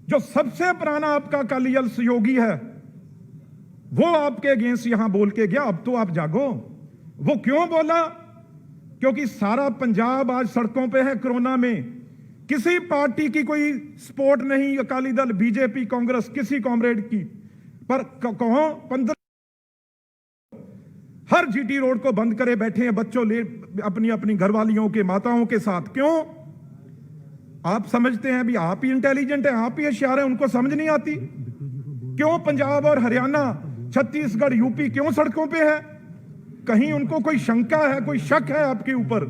जो सबसे पुराना आपका अकाली दल सहयोगी है, वो आपके अगेंस्ट यहां बोल के गया। अब तो आप जागो। वो क्यों बोला? क्योंकि सारा पंजाब आज सड़कों पे है कोरोना में। किसी पार्टी की कोई सपोर्ट नहीं, अकाली दल, बीजेपी, कांग्रेस, किसी कॉमरेड की। पर कहो 15 हर जीटी रोड को बंद करे बैठे हैं बच्चों ले अपनी अपनी घरवालियों के, माताओं के साथ। क्यों? आप समझते हैं भी आप ही इंटेलिजेंट हैं, आप ही होशियार हैं, उनको समझ नहीं आती? क्यों पंजाब और हरियाणा, छत्तीसगढ़, यूपी क्यों सड़कों पे है? कहीं उनको कोई शंका है, कोई शक है आपके ऊपर?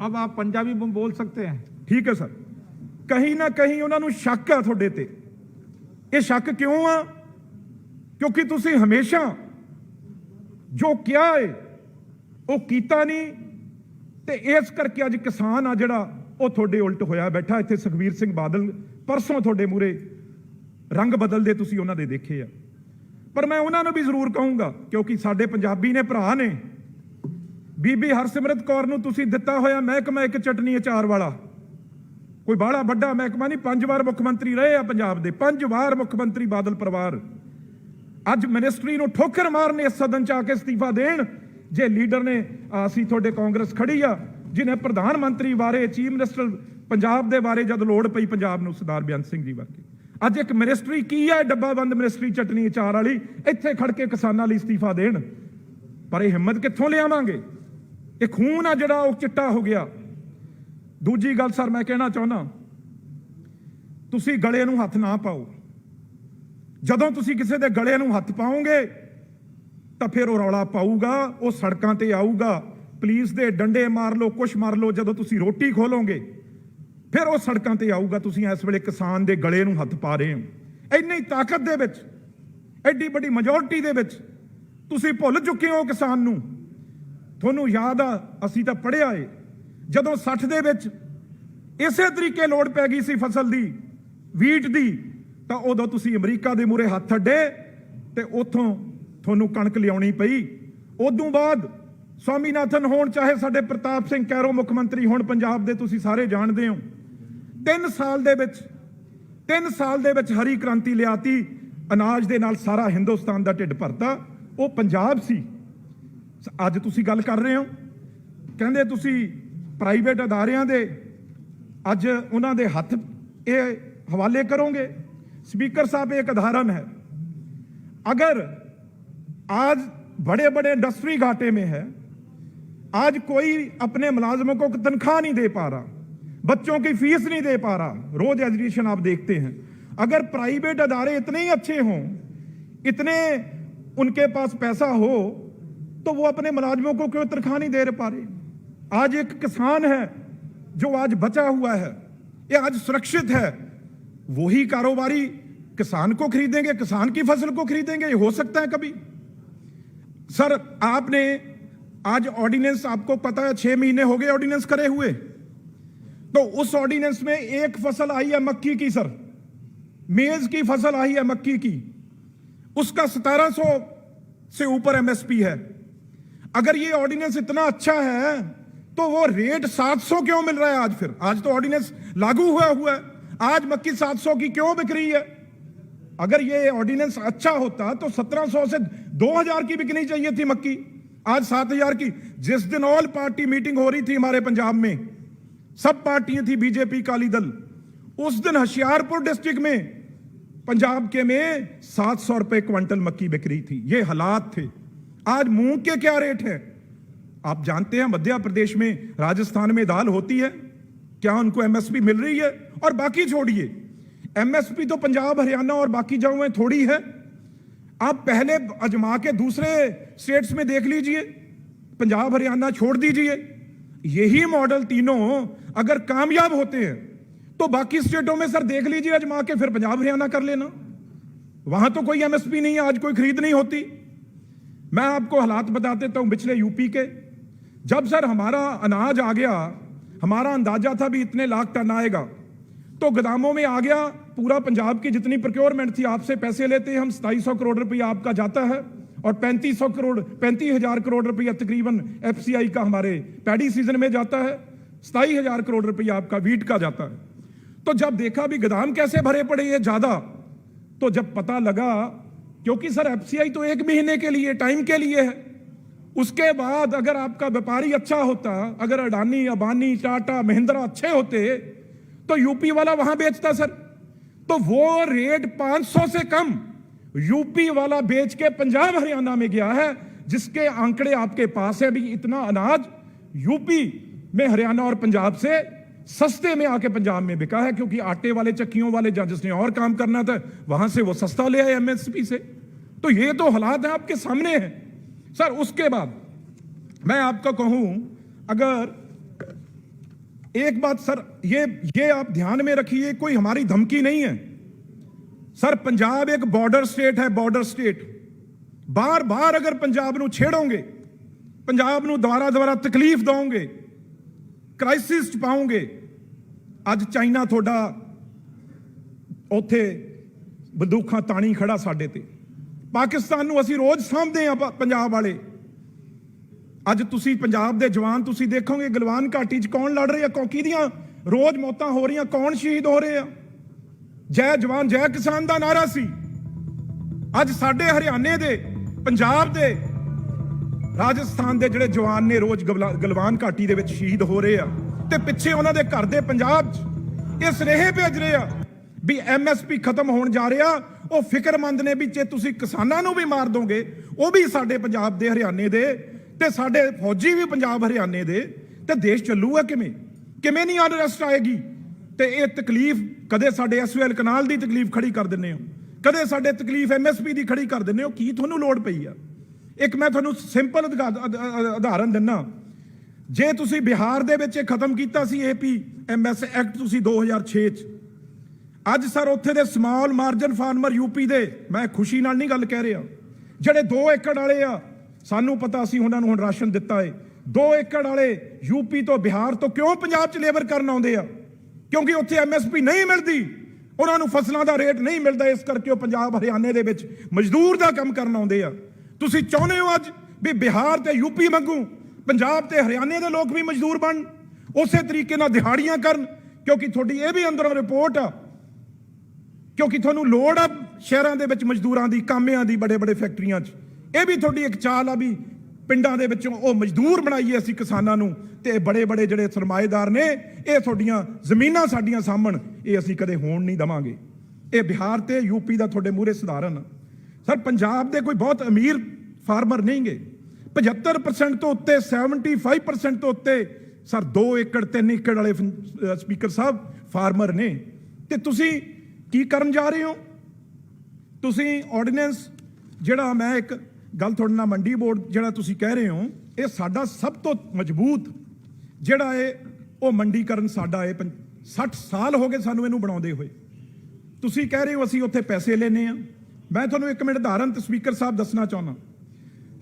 अब आप पंजाबी में बोल सकते हैं। ठीक है सर। कहीं ना कहीं उन्होंने शक है थोड़े ते। ये शक क्यों आ? क्योंकि तुसी हमेशा जो किया है वो कीता नहीं, ते इस करके अज किसान आ जिहड़ा ਉਹ ਤੁਹਾਡੇ ਉਲਟ ਹੋਇਆ ਬੈਠਾ। ਇੱਥੇ ਸੁਖਬੀਰ ਸਿੰਘ ਬਾਦਲ ਪਰਸੋਂ ਤੁਹਾਡੇ ਮੂਰੇ ਰੰਗ ਬਦਲਦੇ ਤੁਸੀਂ ਉਹਨਾਂ ਦੇ ਦੇਖੇ ਆ। ਪਰ ਮੈਂ ਉਹਨਾਂ ਨੂੰ ਵੀ ਜ਼ਰੂਰ ਕਹੂੰਗਾ, ਕਿਉਂਕਿ ਸਾਡੇ ਪੰਜਾਬੀ ਨੇ, ਭਰਾ ਨੇ, ਬੀਬੀ ਹਰਸਿਮਰਤ ਕੌਰ ਨੂੰ ਤੁਸੀਂ ਦਿੱਤਾ ਹੋਇਆ ਮਹਿਕਮਾ ਇੱਕ ਚਟਨੀ ਅਚਾਰ ਵਾਲਾ। ਕੋਈ ਬਾਹਲਾ ਵੱਡਾ ਮਹਿਕਮਾ ਨਹੀਂ। 5 ਵਾਰ ਮੁੱਖ ਮੰਤਰੀ ਰਹੇ ਆ ਪੰਜਾਬ ਦੇ, 5 ਵਾਰ ਮੁੱਖ ਮੰਤਰੀ ਬਾਦਲ ਪਰਿਵਾਰ। ਅੱਜ ਮਿਨਿਸਟਰੀ ਨੂੰ ਠੋਕਰ ਮਾਰਨ ਇਸ ਸਦਨ ਚ ਆ ਕੇ ਅਸਤੀਫਾ ਦੇਣ। ਜੇ ਲੀਡਰ ਨੇ, ਅਸੀਂ ਤੁਹਾਡੇ ਕਾਂਗਰਸ ਖੜੀ ਆ, जिन्हें प्रधानमंत्री बारे, चीफ मिनिस्टर पंजाब के बारे जब लोड़ पई पंजाब नूं, सरदार बेअंत सिंह जी वर्गे। अज एक मिनिस्ट्री की है डब्बा बंद मिनिस्ट्री चटनी अचार वाली, इत्थे खड़ के किसानां लई इस्तीफा देण। पर यह हिम्मत कित्थों लियावांगे? ये खून आ जिहड़ा वो चिट्टा हो गया। दूजी गल सर मैं कहना चाहुंदा, तुसीं गले नूं हथ ना पाओ। जदों तुसीं किसी दे गले नूं हथ पाओगे तां फिर वो रौला पाऊगा, वो सड़कां ते आऊगा। पुलिस दे डंडे मार लो, कुछ मार लो, जदों तुसीं रोटी खोलोगे फिर वो सड़कां ते आऊगा। तुसीं इस वेले किसान दे गले नूं हथ पा रहे हो। इन्नी ताकत दे विच, एड्डी बड़ी मेजोरिटी दे विच तुसीं भुल चुके हो किसान नूं। तुहानूं याद आ, असीं तां पढ़िया है, जदों 60 दे विच इसे तरीके लोड़ पै गई सी फसल दी, वीट दी, तां उदों तुसीं अमरीका दे मूहरे हथ अड्डे ते उत्थों तुहानूं कणक लियाउणी पई। उदों बाद स्वामीनाथन होण, चाहे साडे प्रताप सिंह कैरो मुख मंत्री होण पंजाब दे, तुसीं सारे जानदे हो। 3 साल दे विच हरी क्रांति लियाती, अनाज दे नाल सारा हिंदुस्तान दा ढिड भरता। वो पंजाब सी। अज तुसीं गल कर रहे हो, कहंदे तुसीं प्राइवेट अदारियां दे अज उन्हां दे हथ ये हवाले करोगे। स्पीकर साहब, एक उदाहरण है, अगर आज बड़े बड़े इंडस्ट्री घाटे में है, आज कोई अपने मुलाजमों को तनख्वाह नहीं दे पा रहा, बच्चों की फीस नहीं दे पा रहा, रोज एजुकेशन आप देखते हैं। अगर प्राइवेट अदारे इतने ही अच्छे हों, इतने उनके पास पैसा हो, तो वो अपने मुलाजमों को क्यों तनख्वाह नहीं दे पा रहे? आज एक किसान है जो आज बचा हुआ है, ये आज सुरक्षित है, वही कारोबारी किसान को खरीदेंगे, किसान की फसल को खरीदेंगे? ये हो सकता है कभी? सर आपने आज ऑर्डिनेंस, आपको पता है 6 महीने हो गए ऑर्डिनेंस करे हुए, तो उस ऑर्डिनेंस में एक फसल आई है मक्की की, सर मेज की फसल आई है मक्की की, उसका 1700 से ऊपर एमएसपी है। अगर ये ऑर्डिनेंस इतना अच्छा है तो वो रेट 700 क्यों मिल रहा है आज? फिर आज तो ऑर्डिनेंस लागू हुआ है, आज मक्की 700 की क्यों बिक रही है? अगर ये ऑर्डिनेंस अच्छा होता तो 1700 से 2000 की बिकनी चाहिए थी मक्की, आज 7000 की। जिस दिन ऑल पार्टी मीटिंग हो रही थी हमारे पंजाब में, सब पार्टियां थी, बीजेपी, अकाली दल, उस दिन होशियारपुर डिस्ट्रिक्ट में, पंजाब के में 700 रुपए क्विंटल मक्की बिक रही थी। ये हालात थे। आज मूंग के क्या रेट है आप जानते हैं? मध्य प्रदेश में, राजस्थान में दाल होती है क्या? उनको एमएसपी मिल रही है? और बाकी छोड़िए, एमएसपी तो पंजाब, हरियाणा और बाकी जगहों में थोड़ी है। आप पहले अजमा के दूसरे स्टेट्स में देख लीजिए, पंजाब हरियाणा छोड़ दीजिए। यही मॉडल तीनों अगर कामयाब होते हैं तो बाकी स्टेटों में सर देख लीजिए अजमा के, फिर पंजाब हरियाणा कर लेना। वहां तो कोई एमएसपी नहीं है, आज कोई खरीद नहीं होती। मैं आपको हालात बता देता हूं पिछले यूपी के। जब सर हमारा अनाज आ गया, हमारा अंदाजा था भी इतने लाख टन आएगा, तो गोदामों में आ गया। पूरा पंजाब की जितनी प्रोक्योरमेंट थी, आपसे पैसे लेते हैं हम, 2700 करोड़ रुपया आपका जाता है, और 35,000 करोड़ रुपया तकरीबन एफसीआई का हमारे पैडी सीजन में जाता है, 27,000 करोड़ रुपया आपका वीट का जाता है। तो जब देखा भी गोदाम कैसे भरे पड़े ये ज्यादा, तो जब पता लगा, क्योंकि सर एफसीआई तो 1 महीने के लिए, टाइम के लिए है, उसके बाद अगर आपका व्यापारी अच्छा होता, अगर अडानी, अंबानी, टाटा, महिंद्रा अच्छे होते, तो यूपी वाला वहां बेचता सर। तो वो रेट 500 से कम यूपी वाला बेच के पंजाब हरियाणा में गया है, जिसके आंकड़े आपके पास है भी। इतना अनाज यूपी में हरियाणा और पंजाब से सस्ते में आके पंजाब में बिका है, क्योंकि आटे वाले, चक्कियों वाले, जहां जिसने और काम करना था वहां से वो सस्ता ले आए एमएसपी से। तो ये तो हालात है आपके सामने है सर। उसके बाद मैं आपको कहूं, अगर एक बात सर, ये आप ध्यान में रखिए, कोई हमारी धमकी नहीं है सर। पंजाब एक बॉर्डर स्टेट है, बॉर्डर स्टेट। बार बार अगर पंजाब ਨੂੰ ਛੇੜੋਗੇ, पंजाब ਨੂੰ ਦੁਬਾਰਾ ਤਕਲੀਫ ਦੋਗੇ, क्राइसिस ਚ ਪਾਉਂਗੇ। ਅੱਜ ਚਾਈਨਾ ਤੁਹਾਡਾ ਉੱਥੇ ਬੰਦੂਕਾਂ ਤਾਣੀ ਖੜਾ ਸਾਡੇ ਤੇ, ਪਾਕਿਸਤਾਨ ਨੂੰ ਅਸੀਂ ਰੋਜ਼ ਸਾਂਭਦੇ ਆ ਪੰਜਾਬ ਵਾਲੇ। ਅੱਜ ਤੁਸੀਂ ਪੰਜਾਬ ਦੇ ਜਵਾਨ ਤੁਸੀਂ ਦੇਖੋਗੇ ਗਲਵਾਨ ਘਾਟੀ 'ਚ ਕੌਣ ਲੜ ਰਿਹਾ, ਕੌਕੀ ਦੀਆਂ ਰੋਜ਼ ਮੌਤਾਂ ਹੋ ਰਹੀਆਂ, ਕੌਣ ਸ਼ਹੀਦ ਹੋ ਰਹੇ ਆ। ਜੈ ਜਵਾਨ ਜੈ ਕਿਸਾਨ ਦਾ ਨਾਰਾ ਸੀ। ਅੱਜ ਸਾਡੇ ਹਰਿਆਣੇ ਦੇ, ਪੰਜਾਬ ਦੇ, ਰਾਜਸਥਾਨ ਦੇ ਜਿਹੜੇ ਜਵਾਨ ਨੇ ਰੋਜ਼ ਗਲਵਾਨ ਘਾਟੀ ਦੇ ਵਿੱਚ ਸ਼ਹੀਦ ਹੋ ਰਹੇ ਆ, ਤੇ ਪਿੱਛੇ ਉਹਨਾਂ ਦੇ ਘਰ ਦੇ ਪੰਜਾਬ 'ਚ ਇਹ ਸੁਨੇਹੇ ਭੇਜ ਰਹੇ ਆ ਵੀ ਐਮਐਸਪੀ ਖਤਮ ਹੋਣ ਜਾ ਰਿਹਾ। ਉਹ ਫਿਕਰਮੰਦ ਨੇ ਵੀ ਜੇ ਤੁਸੀਂ ਕਿਸਾਨਾਂ ਨੂੰ ਵੀ ਮਾਰ ਦੋਗੇ, ਉਹ ਵੀ ਸਾਡੇ ਪੰਜਾਬ ਦੇ, ਹਰਿਆਣੇ ਦੇ, ਤੇ ਸਾਡੇ ਫੌਜੀ ਵੀ ਪੰਜਾਬ ਹਰਿਆਣੇ ਦੇ, ਤੇ ਦੇਸ਼ ਚੱਲੂਗਾ ਕਿਵੇਂ? ਕਿਵੇਂ ਨਹੀਂ ਅਨਰੈਸਟ ਆਏਗੀ? ਤੇ ਇਹ ਤਕਲੀਫ ਕਦੇ ਸਾਡੇ ਐਸਓਐਲ ਕਨਾਲ ਦੀ ਤਕਲੀਫ ਖੜੀ ਕਰ ਦਿੰਦੇ ਹੋ, ਕਦੇ ਸਾਡੇ ਤਕਲੀਫ ਐਮਐਸਪੀ ਦੀ ਖੜੀ ਕਰ ਦਿੰਦੇ ਹੋ। ਕੀ ਤੁਹਾਨੂੰ ਲੋੜ ਪਈ ਆ? ਇੱਕ ਮੈਂ ਤੁਹਾਨੂੰ ਸਿੰਪਲ ਉਦਾਹਰਨ ਦਿੰਨਾ। ਜੇ ਤੁਸੀਂ ਬਿਹਾਰ ਦੇ ਵਿੱਚ ਇਹ ਖਤਮ ਕੀਤਾ ਸੀ ਏਪੀ ਐਮਐਸ ਐਕਟ ਤੁਸੀਂ 2006 ਚ, ਅੱਜ ਸਰ ਉੱਥੇ ਦੇ ਸਮਾਲ ਮਾਰਜਨ ਫਾਰਮਰ ਯੂਪੀ ਦੇ, ਮੈਂ ਖੁਸ਼ੀ ਨਾਲ ਨਹੀਂ ਗੱਲ ਕਹਿ ਰਿਹਾ, ਜਿਹੜੇ 2 ਏਕੜ ਵਾਲੇ ਆ, ਸਾਨੂੰ ਪਤਾ ਸੀ ਉਹਨਾਂ ਨੂੰ ਹੁਣ ਰਾਸ਼ਨ ਦਿੱਤਾ ਏ। 2 ਏਕੜ ਵਾਲੇ ਯੂਪੀ ਤੋਂ, ਬਿਹਾਰ ਤੋਂ ਕਿਉਂ ਪੰਜਾਬ 'ਚ ਲੇਬਰ ਕਰਨ ਆਉਂਦੇ ਆ? ਕਿਉਂਕਿ ਉੱਥੇ ਐਮਐਸਪੀ ਨਹੀਂ ਮਿਲਦੀ, ਉਹਨਾਂ ਨੂੰ ਫਸਲਾਂ ਦਾ ਰੇਟ ਨਹੀਂ ਮਿਲਦਾ, ਇਸ ਕਰਕੇ ਉਹ ਪੰਜਾਬ ਹਰਿਆਣੇ ਦੇ ਵਿੱਚ ਮਜ਼ਦੂਰ ਦਾ ਕੰਮ ਕਰਨ ਆਉਂਦੇ ਆ। ਤੁਸੀਂ ਚਾਹੁੰਦੇ ਹੋ ਅੱਜ ਵੀ ਬਿਹਾਰ ਤੇ ਯੂਪੀ ਵਾਂਗੂ ਪੰਜਾਬ ਤੇ ਹਰਿਆਣੇ ਦੇ ਲੋਕ ਵੀ ਮਜ਼ਦੂਰ ਬਣ, ਉਸੇ ਤਰੀਕੇ ਨਾਲ ਦਿਹਾੜੀਆਂ ਕਰਨ, ਕਿਉਂਕਿ ਤੁਹਾਡੀ ਇਹ ਵੀ ਅੰਦਰੋਂ ਰਿਪੋਰਟ ਆ, ਕਿਉਂਕਿ ਤੁਹਾਨੂੰ ਲੋੜ ਆ ਸ਼ਹਿਰਾਂ ਦੇ ਵਿੱਚ ਮਜ਼ਦੂਰਾਂ ਦੀ, ਕਾਮਿਆਂ ਦੀ, ਬੜੇ ਬੜੇ ਫੈਕਟਰੀਆਂ 'ਚ। ਇਹ ਵੀ ਤੁਹਾਡੀ ਇੱਕ ਚਾਲ ਆ ਵੀ ਪਿੰਡਾਂ ਦੇ ਵਿੱਚੋਂ ਉਹ ਮਜ਼ਦੂਰ ਬਣਾਈਏ ਅਸੀਂ ਕਿਸਾਨਾਂ ਨੂੰ, ਤੇ ਬੜੇ ਬੜੇ ਜਿਹੜੇ ਸਰਮਾਏਦਾਰ ਨੇ ਇਹ ਤੁਹਾਡੀਆਂ ਜ਼ਮੀਨਾਂ ਸਾਡੀਆਂ ਸਾਂਭਣ, ਇਹ ਅਸੀਂ ਕਦੇ ਹੋਣ ਨਹੀਂ ਦਵਾਂਗੇ। ਇਹ ਬਿਹਾਰ ਤੇ ਯੂਪੀ ਦਾ ਤੁਹਾਡੇ ਮੂਹਰੇ ਸਧਾਰਨ ਸਰ। ਪੰਜਾਬ ਦੇ ਕੋਈ ਬਹੁਤ ਅਮੀਰ ਫਾਰਮਰ ਨਹੀਂਗੇ, 75% ਤੋਂ ਉੱਤੇ, 75% ਤੋਂ ਉੱਤੇ ਸਰ 2 ਏਕੜ 3 ਏਕੜ ਵਾਲੇ ਸਪੀਕਰ ਸਾਹਿਬ ਫਾਰਮਰ ਨੇ। ਤੇ ਤੁਸੀਂ ਕੀ ਕਰਨ ਜਾ ਰਹੇ ਹੋ? ਤੁਸੀਂ ਆਰਡੀਨੈਂਸ ਜਿਹੜਾ, ਮੈਂ ਇੱਕ ਗੱਲ ਤੁਹਾਡੇ ਨਾਲ, ਮੰਡੀ ਬੋਰਡ ਜਿਹੜਾ ਤੁਸੀਂ ਕਹਿ ਰਹੇ ਹੋ, ਇਹ ਸਾਡਾ ਸਭ ਤੋਂ ਮਜ਼ਬੂਤ ਜਿਹੜਾ ਇਹ ਉਹ ਮੰਡੀਕਰਨ ਸਾਡਾ ਇਹ 60 ਸਾਲ ਹੋ ਗਏ ਸਾਨੂੰ ਇਹਨੂੰ ਬਣਾਉਂਦੇ ਹੋਏ। ਤੁਸੀਂ ਕਹਿ ਰਹੇ ਹੋ ਅਸੀਂ ਉੱਥੇ ਪੈਸੇ ਲੈਨੇ ਆ। मैं ਤੁਹਾਨੂੰ एक मिनट उदाहरण स्पीकर साहब दसना चाहना।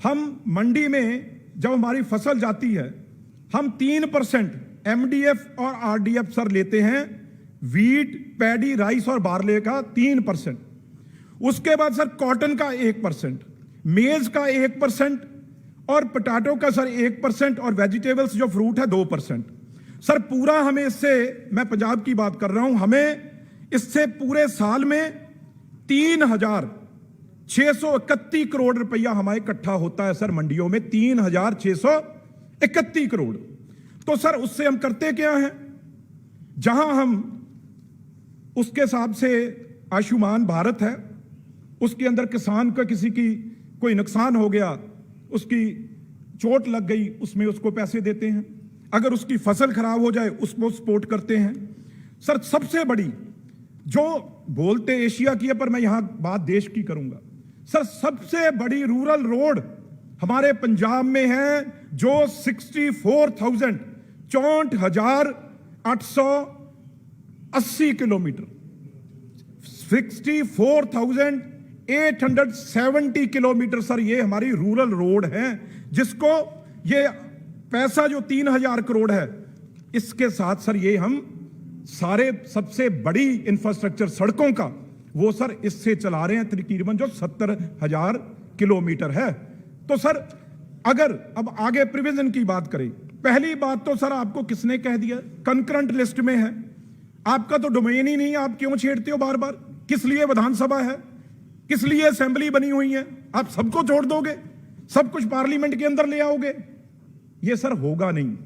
हम मंडी में जब हमारी फसल जाती है, हम 3% एमडीएफ और आरडीएफ सर लेते हैं, वीट, पैडी, राइस और बार्ले का 3%। उसके बाद सर कॉटन का 1%, मेज का 1% और पोटैटो का सर 1% और वेजिटेबल्स जो फ्रूट है 2%। सर पूरा हमें इससे, मैं पंजाब की बात कर रहा हूं, हमें इससे पूरे साल में 3631 करोड़ रुपया हमारे इकट्ठा होता है सर मंडियों में, 3631 करोड़। तो सर उससे हम करते क्या हैं? जहां हम उसके हिसाब से आयुष्मान भारत है, उसके अंदर किसान का किसी की कोई नुकसान हो गया, उसकी चोट लग गई, उसमें उसको पैसे देते हैं। अगर उसकी फसल खराब हो जाए उसको सपोर्ट करते हैं। सर सबसे बड़ी, जो बोलते एशिया की है पर मैं यहां बात देश की करूंगा, सर सबसे बड़ी रूरल रोड हमारे पंजाब में है, जो 64,880 किलोमीटर, 64,870 किलोमीटर सर ये हमारी रूरल रोड है, जिसको ये पैसा जो 3,000 करोड़ है, इसके साथ सर ये हम सारे सबसे बड़ी इंफ्रास्ट्रक्चर सड़कों का वो सर इससे चला रहे हैं, तकरीबन जो 70,000 किलोमीटर है। तो सर अगर अब आगे प्रिविजन की बात करें, पहली बात तो सर आपको किसने कह दिया, कंकरेंट लिस्ट में है। आपका तो डोमेन ही नहीं है, आप क्यों छेड़ते हो बार बार? किस लिए विधानसभा है, किस लिए असेंबली बनी हुई है? आप सबको छोड़ दोगे, सब कुछ पार्लियामेंट के अंदर ले आओगे? ये सर होगा नहीं।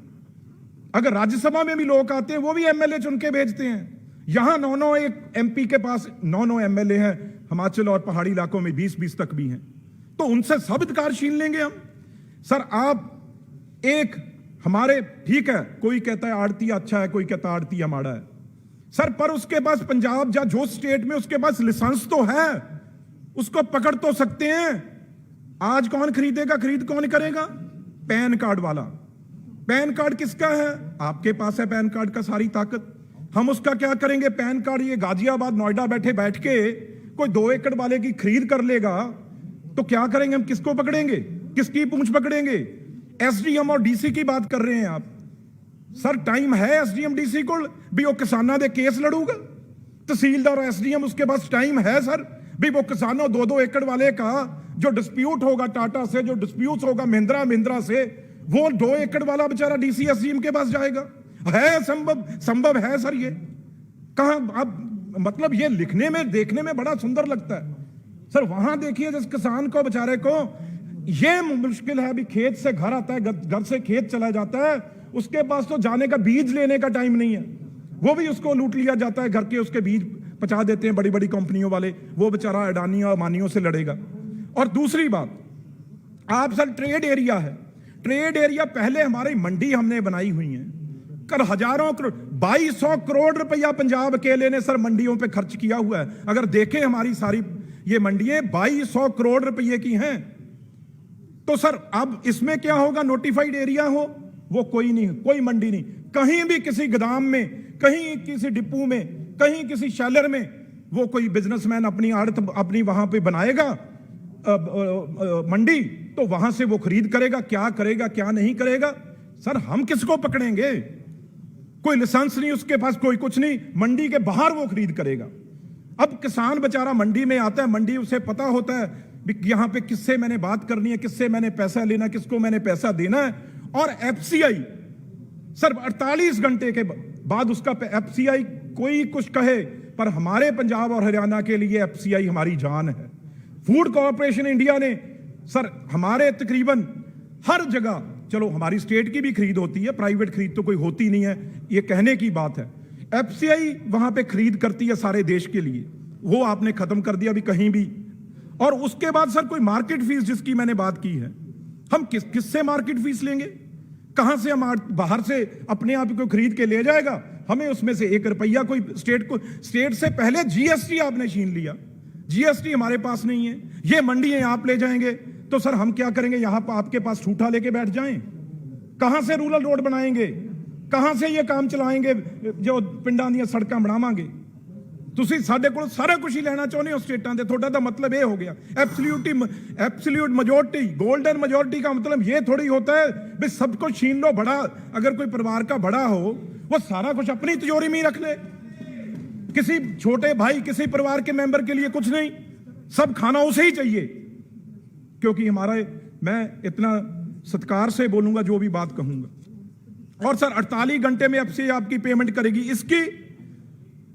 अगर राज्यसभा में भी लोग आते हैं, वो भी एमएलए चुन के भेजते हैं। यहां 9 एक एमपी के पास 9 एमएलए हैं, हिमाचल और पहाड़ी इलाकों में 20 तक भी हैं, तो उनसे सब अधिकार छीन लेंगे हम? सर आप एक हमारे, ठीक है, कोई कहता है आड़ती अच्छा है, कोई कहता है आड़ती माड़ा है सर, पर उसके पास पंजाब या जो स्टेट में उसके पास लाइसेंस तो है, उसको पकड़ तो सकते हैं। आज कौन खरीदेगा, खरीद कौन करेगा? पैन कार्ड वाला। पैन कार्ड किसका है? आपके पास है पैन कार्ड का सारी ताकत। हम उसका क्या करेंगे? पैन कार्ड ये गाजियाबाद नोएडा बैठ के कोई 2 एकड़ वाले की खरीद कर लेगा तो क्या करेंगे हम? किसको पकड़ेंगे? किसकी पूंछ पकड़ेंगे? एसडीएम और डीसी की बात कर रहे हैं आप। सर टाइम है एसडीएम डीसी को भी वो किसानों दे केस लड़ूगा? तहसीलदार और एसडीएम उसके पास टाइम है सर भी वो किसानों 2-2 एकड़ वाले का जो डिस्प्यूट होगा टाटा से, जो डिस्प्यूट होगा महिंद्रा से, वो 2 एकड़ वाला बेचारा डीसी एसडीएम के पास जाएगा? है संभव है सर? ये कहां आप, मतलब ये लिखने में देखने में बड़ा सुंदर लगता है सर। वहां देखिए जिस किसान को बेचारे को ये मुश्किल है, अभी खेत से घर आता है, घर से खेत चला जाता है, उसके पास तो जाने का बीज लेने का टाइम नहीं है, वो भी उसको लूट लिया जाता है। घर के उसके बीज पचा देते हैं बड़ी बड़ी कंपनियों वाले, वो बेचारा अडानी और अमानियों से लड़ेगा। और दूसरी बात, आप सर ट्रेड एरिया है, ट्रेड एरिया पहले हमारी मंडी हमने बनाई हुई है, कर हजारों करोड़ 2200 करोड़ रुपया पंजाब अकेले ने सर मंडियों पे खर्च किया हुआ है। अगर देखें हमारी सारी ये मंडियां 2200 करोड़ रुपए की हैं, तो सर अब इसमें क्या होगा? नोटिफाइड एरिया हो वो कोई नहीं, कोई मंडी नहीं, कहीं भी किसी गोदाम में, कहीं किसी डिपो में, कहीं किसी शैलर में वो कोई बिजनेसमैन अपनी आड़त अपनी वहां पे बनाएगा मंडी, तो वहां से वो खरीद करेगा, क्या करेगा क्या नहीं करेगा? सर हम किसको पकड़ेंगे? कोई लाइसेंस नहीं उसके पास, कोई कुछ नहीं, मंडी के बाहर वो खरीद करेगा। अब किसान बेचारा मंडी में आता है, मंडी उसे पता होता है यहां पे किससे मैंने बात करनी है, किससे मैंने पैसा लेना, किसको मैंने पैसा देना है। और एफसीआई सर 48 घंटे के बाद उसका एफसीआई कोई कुछ कहे, पर हमारे पंजाब और हरियाणा के लिए एफसीआई हमारी जान है। फूड कॉर्पोरेशन इंडिया ने सर हमारे तकरीबन हर जगह, चलो हमारी स्टेट की भी खरीद होती है, प्राइवेट खरीद तो कोई होती नहीं है, ये कहने की बात है, एफसीआई वहां पे खरीद करती है सारे देश के लिए, वो आपने खत्म कर दिया अभी कहीं भी। और उसके बाद सर कोई मार्केट फीस जिसकी मैंने बात की है, हम किससे मार्केट फीस लेंगे? कहां से हम बाहर से अपने आप को खरीद के ले जाएगा? हमें उसमें से 1 रुपया कोई स्टेट से पहले जीएसटी आपने छीन लिया, जीएसटी हमारे पास नहीं है, ये मंडियां आप ले जाएंगे, तो सर हम क्या करेंगे? यहां पर आपके पास ठूठा लेके बैठ जाएं? कहां से रूरल रोड बनाएंगे? कहां से ये काम चलाएंगे जो पिंडां ਦੀਆਂ ਸੜਕਾਂ ਬਣਾਵਾਂਗੇ? ਤੁਸੀਂ ਸਾਡੇ ਕੋਲ ਸਾਰਾ ਕੁਝ ਹੀ ਲੈਣਾ ਚਾਹੁੰਦੇ ਹੋ ਸਟੇਟਾਂ ਦੇ, ਤੁਹਾਡਾ ਤਾਂ मतलब ये हो गया एब्सोल्यूट मेजोरिटी, गोल्डन मेजोरिटी का मतलब ये थोड़ी होता है भी सब कुछ छीन लो। बड़ा अगर कोई परिवार का बड़ा हो वो सारा कुछ अपनी तिजोरी में ही रख ले, किसी छोटे भाई किसी परिवार के मेंबर के लिए कुछ नहीं, सब खाना उसे ही चाहिए। क्योंकि हमारा, मैं इतना सत्कार से बोलूंगा जो भी बात कहूंगा। और सर 48 घंटे में एफसीआई आपकी पेमेंट करेगी, इसकी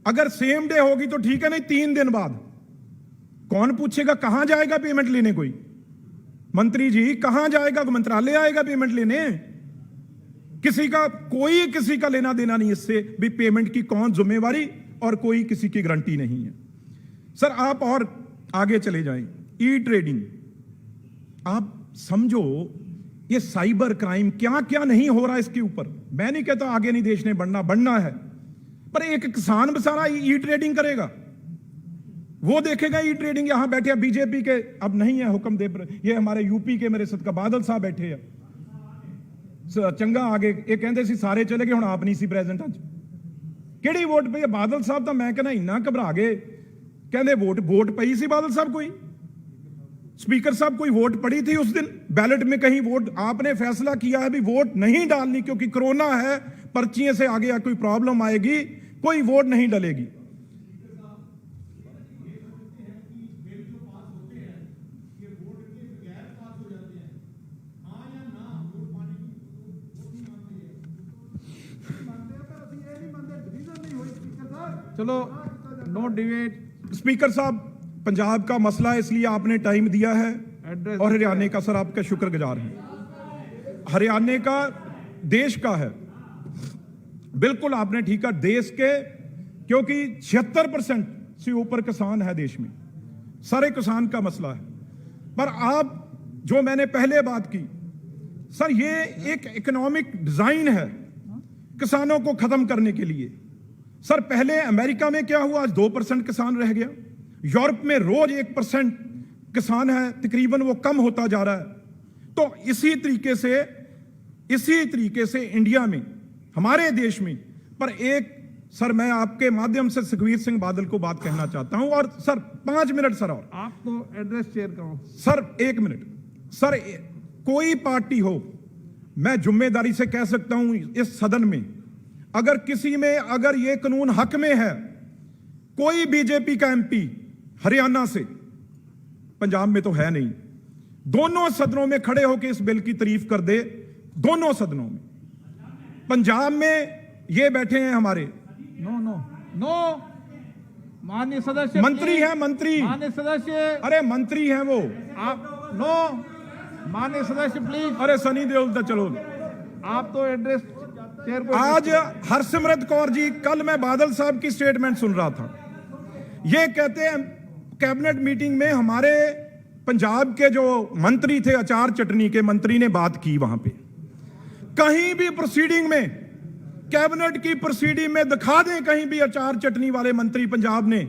अगर सेम डे होगी तो ठीक है, नहीं 3 दिन बाद कौन पूछेगा? कहां जाएगा पेमेंट लेने? कोई मंत्री जी कहां जाएगा? मंत्रालय आएगा पेमेंट लेने? किसी का कोई किसी का लेना देना नहीं इससे भी पेमेंट की कौन जिम्मेवारी, और कोई किसी की गारंटी नहीं है। सर आप और आगे चले जाएं, ई ट्रेडिंग, आप समझो ये साइबर क्राइम क्या क्या नहीं हो रहा इसके ऊपर। मैं नहीं कहता आगे नहीं देश ने बढ़ना है, पर एक किसान बेचारा ई ट्रेडिंग करेगा, वो देखेगा ई ट्रेडिंग। यहां बैठे बीजेपी के, अब नहीं है हुक्म दे, ये हमारे यूपी के मेरे सदका बादल साहब बैठे हैं चंगा आगे, ये कहते सी सारे चले गए, हुण आप नहीं सी प्रेजेंट। अज किहड़ी वोट पई? बादल साहब तो मैं कहना इन्ना घबरा गए, कहते वोट पई सी बादल साहब कोई, स्पीकर साहब कोई वोट पड़ी थी उस दिन बैलेट में कहीं? वोट आपने फैसला किया है भी वोट नहीं डालनी क्योंकि कोरोना है, पर्चियों से आगे कोई प्रॉब्लम आएगी, कोई वोट नहीं डलेगी। चलो नो डिबेट। स्पीकर साहब, पंजाब का मसला है इसलिए आपने टाइम दिया है एड्रेस और हरियाणा का सर आपका शुक्रगुजार हैं। हरियाणा का देश का है, बिल्कुल आपने ठीक है, देश के, क्योंकि 76% से ऊपर किसान है देश में, सारे किसान का मसला है। पर आप जो मैंने पहले बात की सर, ये एक इकोनॉमिक डिजाइन है किसानों को खत्म करने के लिए। सर पहले अमेरिका में क्या हुआ, आज 2% किसान रह गया। यूरोप में रोज 1% किसान है, तकरीबन वो कम होता जा रहा है। तो इसी तरीके से इंडिया में, हमारे देश में, पर एक सर मैं आपके माध्यम से सुखबीर सिंह बादल को बात कहना चाहता हूं। और सर 5 मिनट सर, और आप तो एड्रेस शेयर करो सर 1 मिनट सर। कोई पार्टी हो, मैं जिम्मेदारी से कह सकता हूं इस सदन में, अगर किसी में अगर ये कानून हक में है, कोई बीजेपी का एमपी हरियाणा से, पंजाब में तो है नहीं, दोनों सदनों में खड़े होकर इस बिल की तारीफ कर दे। दोनों सदनों में। पंजाब में ये बैठे हैं हमारे नो नो नो माननीय सदस्य, मंत्री हैं, मंत्री, माननीय सदस्य, अरे मंत्री हैं वो, आप नो माननीय सदस्य प्लीज। अरे सनी देओल तो चलो। आप तो एड्रेस शेयर को। आज हरसिमरत कौर जी, कल मैं बादल साहब की स्टेटमेंट सुन रहा था, ये कहते हैं कैबिनेट मीटिंग में हमारे पंजाब के जो मंत्री थे, अचार चटनी के मंत्री ने बात की वहां पे। कहीं भी प्रोसीडिंग में, कैबिनेट की प्रोसीडिंग में दिखा दें कहीं भी अचार चटनी वाले मंत्री पंजाब ने,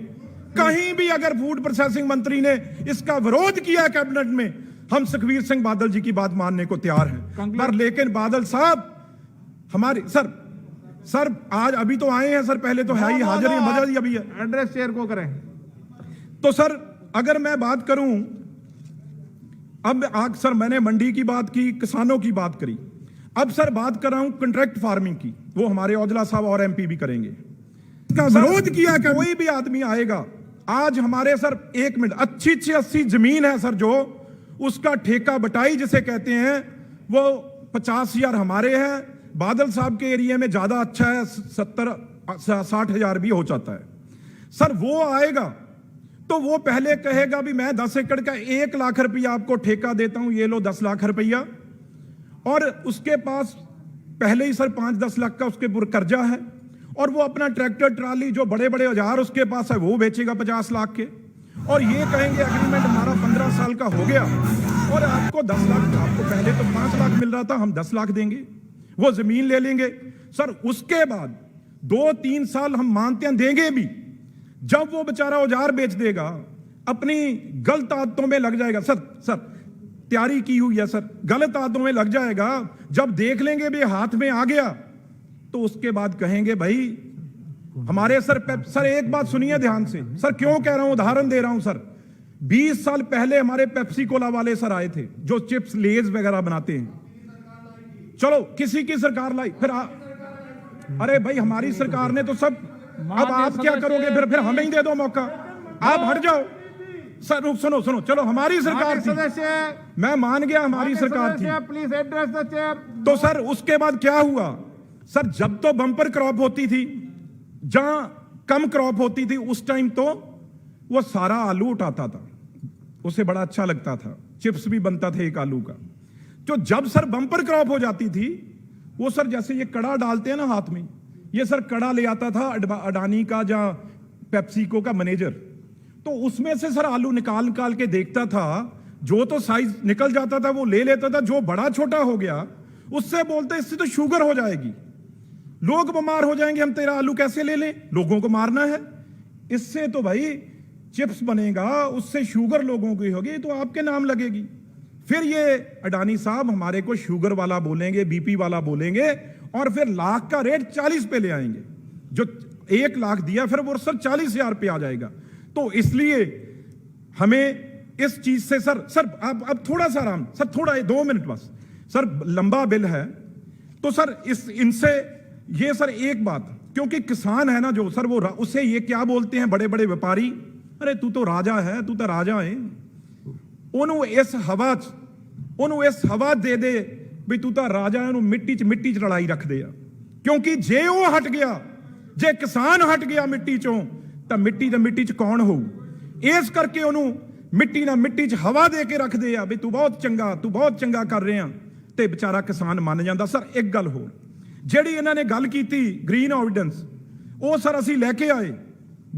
कहीं भी अगर फूड प्रोसेसिंग मंत्री ने इसका विरोध किया कैबिनेट में, हम सुखबीर सिंह बादल जी की बात मानने को तैयार हैं। पर लेकिन बादल साहब हमारे सर आज अभी तो आए हैं सर, पहले तो है ही हाजिर ही, मजा ही अभी है। एड्रेस शेयर को करें। तो सर अगर मैं बात करूं, अब आज सर मैंने मंडी की बात की, किसानों की बात करी, अब सर बात कर रहा हूं कॉन्ट्रैक्ट फार्मिंग की, वो हमारे औजला साहब और एमपी भी करेंगे। इसका विरोध किया कि कोई भी आदमी आएगा, आज हमारे सर 1 मिनट, अच्छी 80 जमीन है सर, जो उसका ठेका बटाई जिसे कहते हैं, वो 50,000 हमारे हैं, बादल साहब के एरिया में ज्यादा अच्छा है, 70-60,000 भी हो जाता है। सर वो आएगा तो वो पहले कहेगा भी मैं 10 एकड़ का 1 लाख रुपया आपको ठेका देता हूं, ये लो 10 लाख रुपया, और उसके पास पहले ही सर 5-10 लाख का उसके ऊपर कर्जा है, और वो अपना ट्रैक्टर ट्राली जो बड़े बड़े औजार उसके पास है वो बेचेगा 50 लाख के, और ये कहेंगे एग्रीमेंट हमारा 15 साल का हो गया और आपको 10 लाख, आपको पहले तो 5 लाख मिल रहा था, हम 10 लाख देंगे, वो जमीन ले लेंगे। सर उसके बाद 2-3 साल हम मानते हैं देंगे भी, जब वो बेचारा औजार बेच देगा, अपनी गलत आदतों में लग जाएगा, सर तैयारी की हुई है सर, गलत आदतों में लग जाएगा, जब देख लेंगे भी हाथ में आ गया, तो उसके बाद कहेंगे भाई हमारे सर एक बात सुनिए ध्यान से सर, क्यों कह रहा हूं, उदाहरण दे रहा हूं सर। 20 साल पहले हमारे पेप्सी कोला वाले सर आए थे, जो चिप्स लेज वगैरह बनाते हैं, चलो किसी की सरकार लाई, फिर अरे भाई हमारी सरकार ने तो सब, अब आप क्या करोगे, फिर हमें ही दे दो मौका, आप हट जाओ सर। सुनो चलो हमारी सरकार थी, मैं मान गया हमारी सरकार थी, प्लीज एड्रेस द चेयर। तो सर उसके बाद क्या हुआ सर, जब तो बम्पर क्रॉप होती थी, जहां कम क्रॉप होती थी, उस टाइम तो वो सारा आलू उठाता था, उसे बड़ा अच्छा लगता था, चिप्स भी बनता था एक आलू का। तो जब सर बम्पर क्रॉप हो जाती थी, वो सर जैसे ये कड़ा डालते हैं ना हाथ में, ये सर कड़ा ले आता था अडानी का या पेप्सिको का मैनेजर, तो उसमें से सर आलू निकाल के देखता था, जो तो साइज निकल जाता था वो ले लेता था, जो बड़ा छोटा हो गया उससे बोलते इससे तो शुगर हो जाएगी, लोग बीमार हो जाएंगे, हम तेरा आलू कैसे ले लें, लोगों को मारना है, इससे तो भाई चिप्स बनेगा, उससे शुगर लोगों की होगी तो आपके नाम लगेगी। फिर ये अडानी साहब हमारे को शुगर वाला बोलेंगे, बीपी वाला बोलेंगे, और फिर लाख का रेट 40 पे ले आएंगे, जो 1 लाख दिया फिर वो सर 40,000 पे आ जाएगा। तो इसलिए हमें इस चीज से सर अब थोड़ा सा आराम सर, थोड़ा 2 मिनट बस सर, लंबा बिल है तो सर इनसे ये सर एक बात, क्योंकि किसान है ना जो सर, वो उसे ये क्या बोलते हैं बड़े बड़े व्यापारी, अरे तू तो राजा है, तू तो राजा है, ਉਹਨੂੰ ਇਸ ਹਵਾ ਦੇ ਦੇ ਵੀ ਤੂੰ ਤਾਂ ਰਾਜਾ, ਇਹਨੂੰ ਮਿੱਟੀ 'ਚ ਰਲਾਈ ਰੱਖਦੇ ਆ, ਕਿਉਂਕਿ ਜੇ ਉਹ ਹਟ ਗਿਆ ਜੇ ਕਿਸਾਨ ਹਟ ਗਿਆ ਮਿੱਟੀ ਚੋਂ ਤਾਂ ਮਿੱਟੀ ਤੇ ਮਿੱਟੀ 'ਚ ਕੌਣ ਹੋਊ? ਇਸ ਕਰਕੇ ਉਹਨੂੰ ਮਿੱਟੀ ਨਾਲ ਮਿੱਟੀ 'ਚ ਹਵਾ ਦੇ ਕੇ ਰੱਖਦੇ ਆ ਵੀ ਤੂੰ ਬਹੁਤ ਚੰਗਾ ਕਰ ਰਿਹਾ, ਤੇ ਵਿਚਾਰਾ ਕਿਸਾਨ ਮੰਨ ਜਾਂਦਾ। ਸਰ ਇੱਕ ਗੱਲ ਹੋਰ, ਜਿਹੜੀ ਇਹਨਾਂ ਨੇ ਗੱਲ ਕੀਤੀ ਗ੍ਰੀਨ ਐਵੀਡੈਂਸ, ਉਹ ਸਰ ਅਸੀਂ ਲੈ ਕੇ ਆਏ,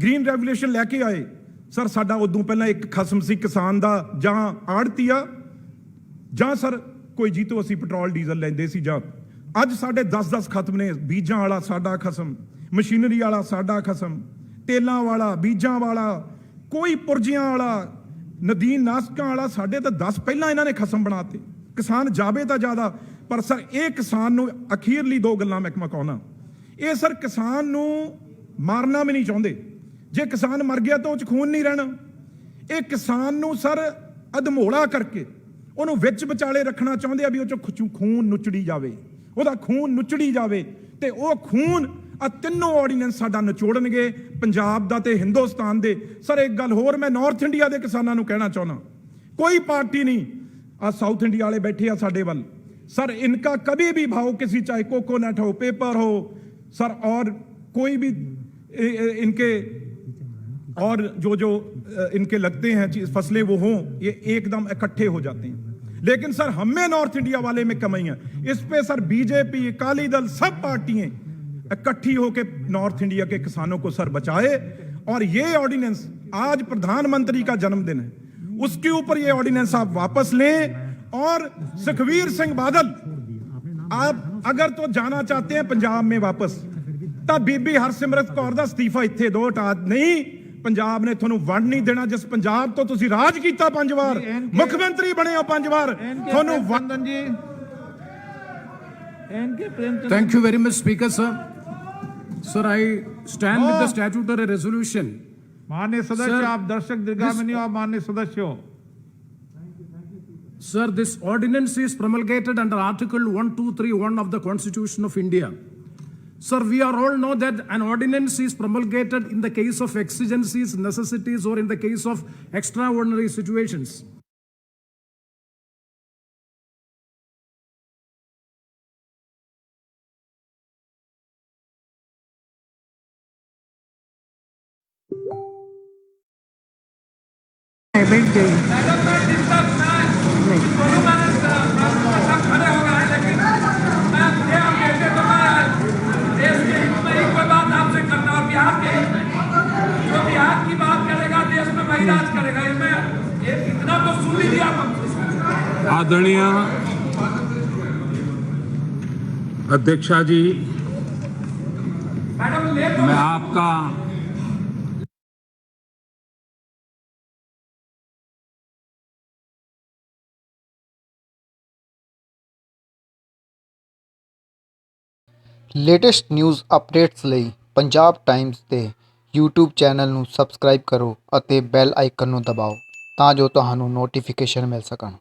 ਗ੍ਰੀਨ ਰੈਵੋਲੂਸ਼ਨ ਲੈ ਕੇ ਆਏ। ਸਰ ਸਾਡਾ ਉਦੋਂ ਪਹਿਲਾਂ ਇੱਕ ਖਸਮ ਸੀ ਕਿਸਾਨ ਦਾ, ਜਾਂ ਆੜਤੀਆ ਜਾਂ ਸਰ ਕੋਈ ਜੀਤੋਂ ਅਸੀਂ ਪੈਟਰੋਲ ਡੀਜ਼ਲ ਲੈਂਦੇ ਸੀ। ਜਾਂ ਅੱਜ ਸਾਡੇ 10-10 ਖਤਮ ਨੇ। ਬੀਜਾਂ ਵਾਲਾ ਸਾਡਾ ਖਸਮ, ਮਸ਼ੀਨਰੀ ਵਾਲਾ ਸਾਡਾ ਖਸਮ, ਤੇਲਾਂ ਵਾਲਾ, ਬੀਜਾਂ ਵਾਲਾ, ਕੋਈ ਪੁਰਜਿਆਂ ਵਾਲਾ, ਨਦੀਨ ਨਾਸ਼ਕਾਂ ਵਾਲਾ, ਸਾਡੇ ਤਾਂ 10 ਪਹਿਲਾਂ ਇਹਨਾਂ ਨੇ ਖਸਮ ਬਣਾਤੇ। ਕਿਸਾਨ ਜਾਵੇ ਤਾਂ ਜ਼ਿਆਦਾ, ਪਰ ਸਰ ਇਹ ਕਿਸਾਨ ਨੂੰ ਅਖੀਰਲੀ 2 ਗੱਲਾਂ ਮੈਂ ਕਹਾਉਣਾ, ਇਹ ਸਰ ਕਿਸਾਨ ਨੂੰ ਮਾਰਨਾ ਵੀ ਨਹੀਂ ਚਾਹੁੰਦੇ। ਜੇ ਕਿਸਾਨ ਮਰ ਗਿਆ ਤਾਂ ਉਹ 'ਚ ਖੂਨ ਨਹੀਂ ਰਹਿਣਾ। ਇਹ ਕਿਸਾਨ ਨੂੰ ਸਰ ਅਧਮੋੜਾ ਕਰਕੇ ਉਹਨੂੰ ਵਿੱਚ ਵਿਚਾਲੇ ਰੱਖਣਾ ਚਾਹੁੰਦੇ ਆ ਵੀ ਉਹ 'ਚ ਖੂਨ ਨੁਚੜੀ ਜਾਵੇ, ਉਹਦਾ ਖੂਨ ਨੁਚੜੀ ਜਾਵੇ, ਤੇ ਉਹ ਖੂਨ ਆ ਤਿੰਨੋਂ ਆਰਡੀਨੈਂਸ ਸਾਡਾ ਨਿਚੋੜਨਗੇ, ਪੰਜਾਬ ਦਾ ਤੇ ਹਿੰਦੁਸਤਾਨ ਦੇ। ਸਰ ਇੱਕ ਗੱਲ ਹੋਰ ਮੈਂ ਨਾਰਥ ਇੰਡੀਆ ਦੇ ਕਿਸਾਨਾਂ ਨੂੰ ਕਹਿਣਾ ਚਾਹੁੰਦਾ, ਕੋਈ ਪਾर्टी नहीं, आ साउथ इंडिया वाले बैठे हैं साडे वाल, सर इनका कभी भी भाव किसी, चाहे कोकोनट हो, पेपर हो सर, और कोई भी इनके और जो इनके लगते हैं चीज फसलें वो हों, ये एकदम इकट्ठे हो जाते हैं। लेकिन सर हमें नॉर्थ इंडिया वाले में कमी है। इस पे सर बीजेपी, अकाली दल, सब पार्टियां इकट्ठी होकर नॉर्थ इंडिया के किसानों को सर बचाए। और ये ऑर्डिनेंस, आज प्रधानमंत्री का जन्मदिन है, उसके ऊपर ये ऑर्डिनेंस आप वापस लें। और सुखबीर सिंह बादल, आप अगर तो जाना चाहते हैं पंजाब में वापस, तब बीबी हरसिमरत कौर दा इस्तीफा इत्थे दो, हटा नहीं। पंजाब ने ਤੁਹਾਨੂੰ ਵੰਡ ਨਹੀਂ ਦੇਣਾ। ਜਿਸ ਪੰਜਾਬ ਤੋਂ ਤੁਸੀਂ ਰਾਜ ਕੀਤਾ 5 ਵਾਰ, ਮੁੱਖ ਮੰਤਰੀ ਬਣੇ ਹੋ 5 ਵਾਰ, ਤੁਹਾਨੂੰ Thank you very much, Speaker, sir. Sir, I stand with the statutory resolution. माननीय सदस्य, आप दर्शक दीर्घा में नहीं हो, आप माननीय सदस्य हो। Sir, this ordinance is promulgated under Article 1231 of the Constitution of India. Sir, we all know that an ordinance is promulgated in the case of exigencies, necessities, or in the case of extraordinary situations. बैठ गई बिहार की बात करेगा, देश में वही राज करेगा। ये इतना तो सुन लीजिए आप। आदरणीय अध्यक्षा जी, मैडम लेट हो मैं आपका ਲੇਟੈਸਟ ਨਿਊਜ਼ ਅਪਡੇਟਸ ਲਈ ਪੰਜਾਬ ਟਾਈਮਜ਼ ਦੇ YouTube ਚੈਨਲ ਨੂੰ ਸਬਸਕ੍ਰਾਈਬ ਕਰੋ ਅਤੇ ਬੈਲ ਆਈਕਨ ਨੂੰ ਦਬਾਓ ਤਾਂ ਜੋ ਤੁਹਾਨੂੰ ਨੋਟੀਫਿਕੇਸ਼ਨ ਮਿਲ ਸਕਣ।